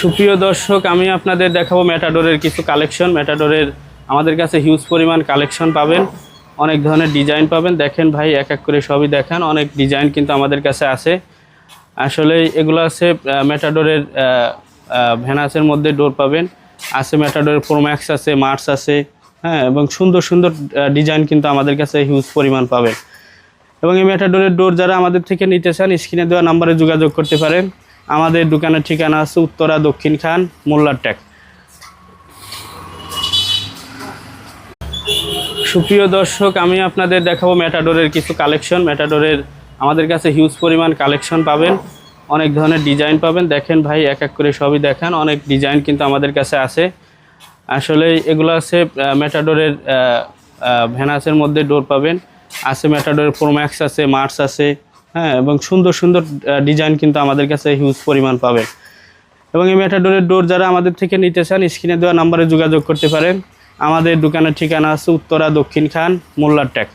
সুপ্রিয় দর্শক, আমি আপনাদের দেখাবো ম্যাটাডোরের কিছু কালেকশন। ম্যাটাডোরের আমাদের কাছে হিউজ পরিমাণ কালেকশন পাবেন, অনেক ধরনের ডিজাইন পাবেন। দেখেন ভাই, এক এক করে সবই দেখান। অনেক ডিজাইন কিন্তু আমাদের কাছে আছে। আসলে এগুলো আছে ম্যাটাডোরের ভ্যানাসের মধ্যে ডোর পাবেন, আছে ম্যাটাডোরের প্রোম্যাক্স আছে, মার্স আছে, হ্যাঁ, এবং সুন্দর সুন্দর ডিজাইন কিন্তু আমাদের কাছে হিউজ পরিমাণ পাবেন। এবং এই ম্যাটাডোরের ডোর যারা আমাদের থেকে নিতে চান, স্ক্রিনে দেওয়া নাম্বারে যোগাযোগ করতে পারেন। আমাদের দোকানের ঠিকানা আছে উত্তরা দক্ষিণ খান মোল্লার ট্যাক। সুপ্রিয় দর্শক, আমি আপনাদের দেখাবো ম্যাটাডোরের কিছু কালেকশন। ম্যাটাডোরের আমাদের কাছে হিউজ পরিমাণ কালেকশন পাবেন, অনেক ধরনের ডিজাইন পাবেন। দেখেন ভাই, এক এক করে সবই দেখান। অনেক ডিজাইন কিন্তু আমাদের কাছে আছে। আসলে এগুলো আছে ম্যাটাডোরের ভ্যানাসের মধ্যে ডোর পাবেন, আছে ম্যাটাডোরের প্রোম্যাক্স আছে, মার্স আছে, হ্যাঁ, এবং সুন্দর সুন্দর ডিজাইন কিন্তু আমাদের কাছে হিউজ পরিমাণ পাবেন। এবং এই ম্যাটাডোরের ডোর যারা আমাদের থেকে নিতে চান, স্ক্রিনে দেওয়া নাম্বারে যোগাযোগ করতে পারেন। আমাদের দোকানের ঠিকানা আছে উত্তরা দক্ষিণ খান মোল্লার ট্যাক।